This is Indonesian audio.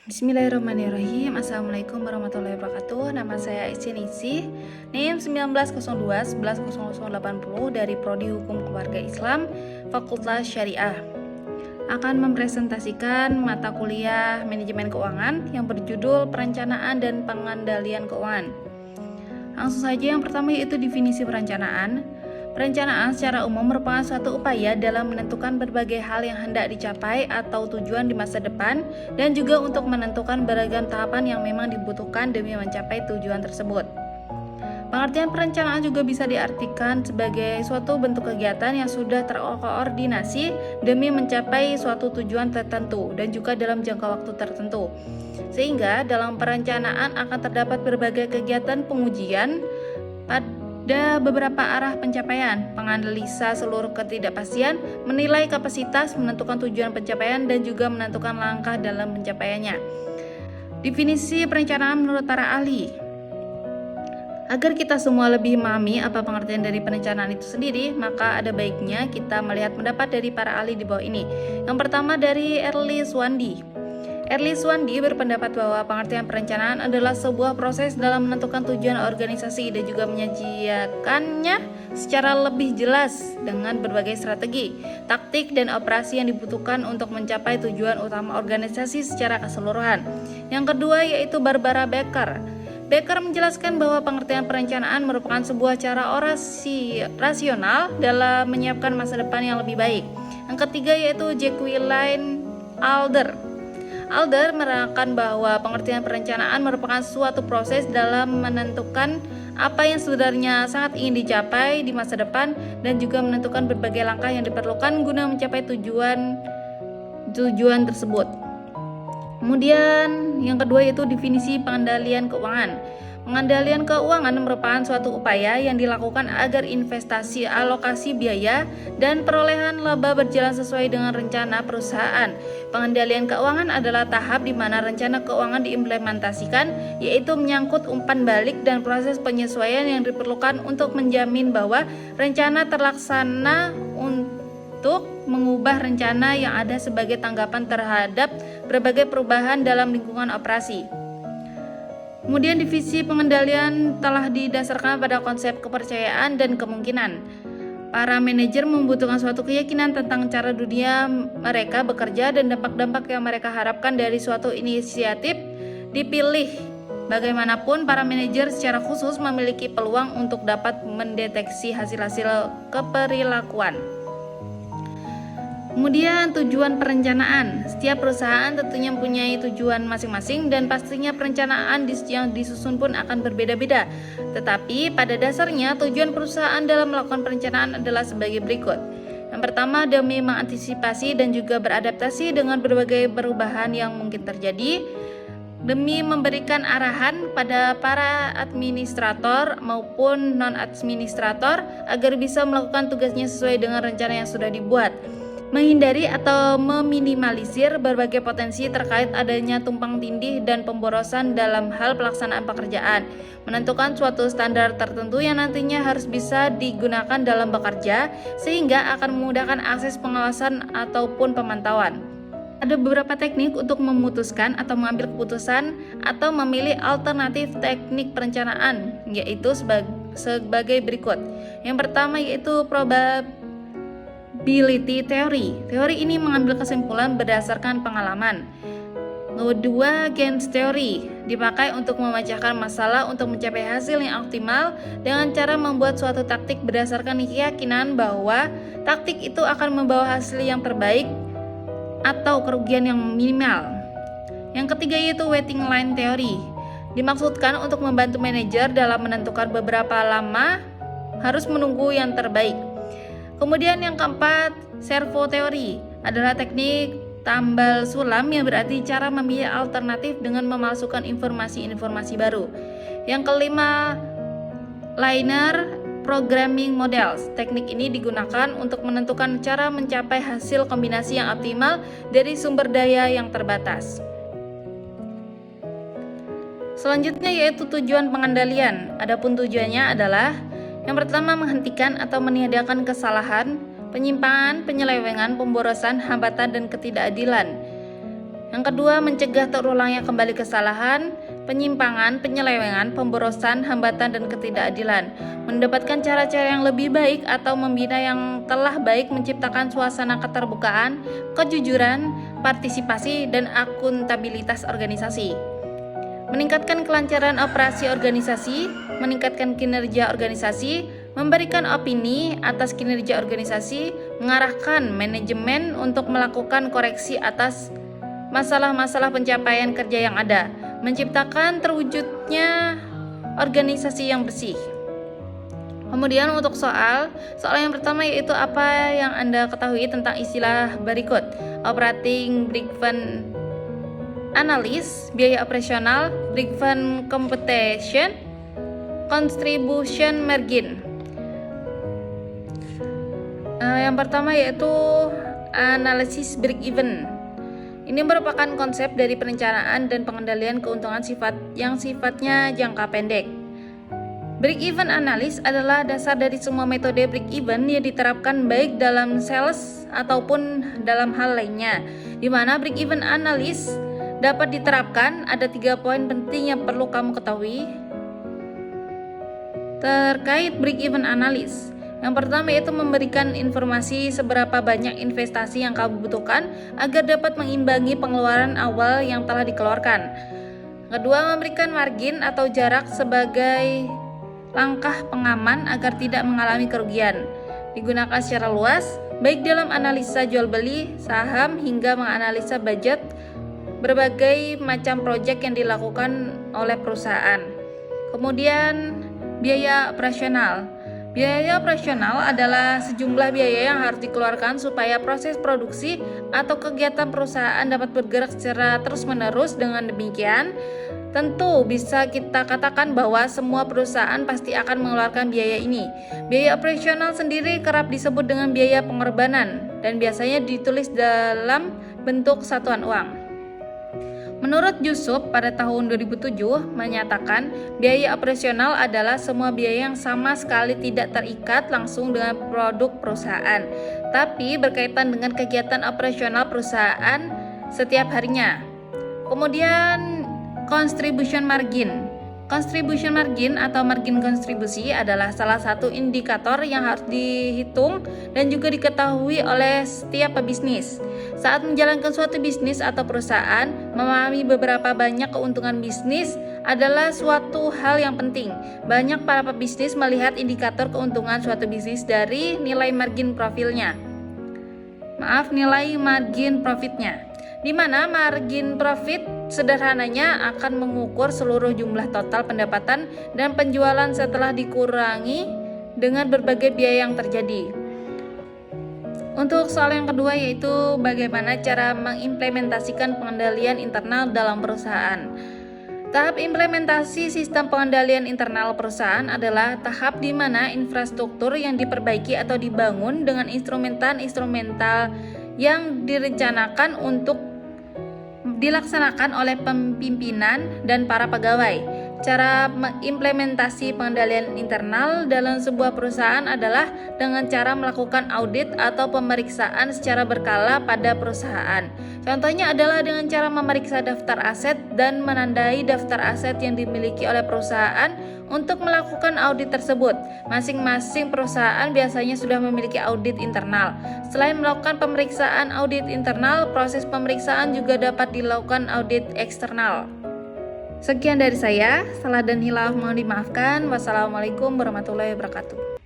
Bismillahirrahmanirrahim. Assalamualaikum warahmatullahi wabarakatuh. Nama saya Isin Isi, NIM 1902-110080 dari Prodi Hukum Keluarga Islam, Fakultas Syariah. Akan mempresentasikan mata kuliah Manajemen Keuangan yang berjudul Perencanaan dan Pengendalian Keuangan. Langsung saja, yang pertama yaitu definisi perencanaan. Perencanaan secara umum merupakan suatu upaya dalam menentukan berbagai hal yang hendak dicapai atau tujuan di masa depan, dan juga untuk menentukan beragam tahapan yang memang dibutuhkan demi mencapai tujuan tersebut. Pengertian perencanaan juga bisa diartikan sebagai suatu bentuk kegiatan yang sudah terkoordinasi demi mencapai suatu tujuan tertentu dan juga dalam jangka waktu tertentu. Sehingga dalam perencanaan akan terdapat berbagai kegiatan pengujian pada beberapa arah pencapaian, penganalisa seluruh ketidakpastian, menilai kapasitas, menentukan tujuan pencapaian, dan juga menentukan langkah dalam pencapaiannya. Definisi perencanaan menurut para ahli. Agar kita semua lebih memahami apa pengertian dari perencanaan itu sendiri, maka ada baiknya kita melihat pendapat dari para ahli di bawah ini. Yang pertama dari Early Swandi. Early Swandi berpendapat bahwa pengertian perencanaan adalah sebuah proses dalam menentukan tujuan organisasi dan juga menyajikannya secara lebih jelas dengan berbagai strategi, taktik, dan operasi yang dibutuhkan untuk mencapai tujuan utama organisasi secara keseluruhan. Yang kedua yaitu Barbara Becker. Becker menjelaskan bahwa pengertian perencanaan merupakan sebuah cara rasional dalam menyiapkan masa depan yang lebih baik. Yang ketiga yaitu Jacqueline Alder. Alder menerangkan bahwa pengertian perencanaan merupakan suatu proses dalam menentukan apa yang sebenarnya sangat ingin dicapai di masa depan dan juga menentukan berbagai langkah yang diperlukan guna mencapai tujuan tersebut. Kemudian yang kedua yaitu definisi pengendalian keuangan. Pengendalian keuangan merupakan suatu upaya yang dilakukan agar investasi, alokasi biaya, dan perolehan laba berjalan sesuai dengan rencana perusahaan. Pengendalian keuangan adalah tahap di mana rencana keuangan diimplementasikan, yaitu menyangkut umpan balik dan proses penyesuaian yang diperlukan untuk menjamin bahwa rencana terlaksana untuk mengubah rencana yang ada sebagai tanggapan terhadap berbagai perubahan dalam lingkungan operasi. Kemudian divisi pengendalian telah didasarkan pada konsep kepercayaan dan kemungkinan. Para manajer membutuhkan suatu keyakinan tentang cara dunia mereka bekerja dan dampak-dampak yang mereka harapkan dari suatu inisiatif dipilih. Bagaimanapun, para manajer secara khusus memiliki peluang untuk dapat mendeteksi hasil-hasil keperilakuan. Kemudian tujuan perencanaan. Setiap perusahaan tentunya mempunyai tujuan masing-masing dan pastinya perencanaan yang disusun pun akan berbeda-beda. Tetapi pada dasarnya tujuan perusahaan dalam melakukan perencanaan adalah sebagai berikut. Yang pertama, demi mengantisipasi dan juga beradaptasi dengan berbagai perubahan yang mungkin terjadi, demi memberikan arahan pada para administrator maupun non-administrator agar bisa melakukan tugasnya sesuai dengan rencana yang sudah dibuat. Menghindari atau meminimalisir berbagai potensi terkait adanya tumpang tindih dan pemborosan dalam hal pelaksanaan pekerjaan, menentukan suatu standar tertentu yang nantinya harus bisa digunakan dalam bekerja sehingga akan memudahkan akses pengawasan ataupun pemantauan. Ada beberapa teknik untuk memutuskan atau mengambil keputusan atau memilih alternatif teknik perencanaan, yaitu sebagai berikut. Yang pertama yaitu probability theory. Teori ini mengambil kesimpulan berdasarkan pengalaman. Kedua, gains theory dipakai untuk memecahkan masalah untuk mencapai hasil yang optimal dengan cara membuat suatu taktik berdasarkan keyakinan bahwa taktik itu akan membawa hasil yang terbaik atau kerugian yang minimal. Yang ketiga yaitu waiting line theory. Dimaksudkan untuk membantu manajer dalam menentukan beberapa lama harus menunggu yang terbaik. Kemudian yang keempat, servo teori adalah teknik tambal sulam yang berarti cara memilih alternatif dengan memasukkan informasi-informasi baru. Yang kelima, linear programming models. Teknik ini digunakan untuk menentukan cara mencapai hasil kombinasi yang optimal dari sumber daya yang terbatas. Selanjutnya yaitu tujuan pengendalian. Adapun tujuannya adalah yang pertama, menghentikan atau meniadakan kesalahan, penyimpangan, penyelewengan, pemborosan, hambatan, dan ketidakadilan. Yang kedua, mencegah terulangnya kembali kesalahan, penyimpangan, penyelewengan, pemborosan, hambatan, dan ketidakadilan. Mendapatkan cara-cara yang lebih baik atau membina yang telah baik, menciptakan suasana keterbukaan, kejujuran, partisipasi, dan akuntabilitas organisasi. Meningkatkan kelancaran operasi organisasi, meningkatkan kinerja organisasi, memberikan opini atas kinerja organisasi, mengarahkan manajemen untuk melakukan koreksi atas masalah-masalah pencapaian kerja yang ada, menciptakan terwujudnya organisasi yang bersih. Kemudian untuk soal yang pertama yaitu apa yang Anda ketahui tentang istilah berikut: operating break-even analysis, biaya operasional, break-even compensation, contribution margin. Yang pertama yaitu analisis break-even. Ini merupakan konsep dari perencanaan dan pengendalian keuntungan sifatnya jangka pendek. Break-even analysis adalah dasar dari semua metode break-even yang diterapkan baik dalam sales ataupun dalam hal lainnya. Di mana break-even analysis dapat diterapkan, ada 3 poin penting yang perlu kamu ketahui terkait break-even analysis. Yang pertama yaitu memberikan informasi seberapa banyak investasi yang kamu butuhkan agar dapat mengimbangi pengeluaran awal yang telah dikeluarkan. Kedua, memberikan margin atau jarak sebagai langkah pengaman agar tidak mengalami kerugian. Digunakan secara luas, baik dalam analisa jual beli saham hingga menganalisa budget berbagai macam proyek yang dilakukan oleh perusahaan. Kemudian, biaya operasional. Biaya operasional adalah sejumlah biaya yang harus dikeluarkan supaya proses produksi atau kegiatan perusahaan dapat bergerak secara terus-menerus. Dengan demikian, tentu bisa kita katakan bahwa semua perusahaan pasti akan mengeluarkan biaya ini. Biaya operasional sendiri kerap disebut dengan biaya pengorbanan dan biasanya ditulis dalam bentuk satuan uang. Menurut Yusuf pada tahun 2007 menyatakan biaya operasional adalah semua biaya yang sama sekali tidak terikat langsung dengan produk perusahaan, tapi berkaitan dengan kegiatan operasional perusahaan setiap harinya. Kemudian contribution margin. Contribution margin atau margin kontribusi adalah salah satu indikator yang harus dihitung dan juga diketahui oleh setiap pebisnis. Saat menjalankan suatu bisnis atau perusahaan, memahami beberapa banyak keuntungan bisnis adalah suatu hal yang penting. Banyak para pebisnis melihat indikator keuntungan suatu bisnis dari nilai margin profitnya, di mana margin profit sederhananya akan mengukur seluruh jumlah total pendapatan dan penjualan setelah dikurangi dengan berbagai biaya yang terjadi. Untuk soal yang kedua yaitu bagaimana cara mengimplementasikan pengendalian internal dalam perusahaan. Tahap implementasi sistem pengendalian internal perusahaan adalah tahap di mana infrastruktur yang diperbaiki atau dibangun dengan instrumental yang direncanakan untuk dilaksanakan oleh pimpinan dan para pegawai. Cara mengimplementasi pengendalian internal dalam sebuah perusahaan adalah dengan cara melakukan audit atau pemeriksaan secara berkala pada perusahaan. Contohnya adalah dengan cara memeriksa daftar aset dan menandai daftar aset yang dimiliki oleh perusahaan untuk melakukan audit tersebut. Masing-masing perusahaan biasanya sudah memiliki audit internal. Selain melakukan pemeriksaan audit internal, proses pemeriksaan juga dapat dilakukan audit eksternal. Sekian dari saya, salah dan hilaf mohon dimaafkan. Wassalamualaikum warahmatullahi wabarakatuh.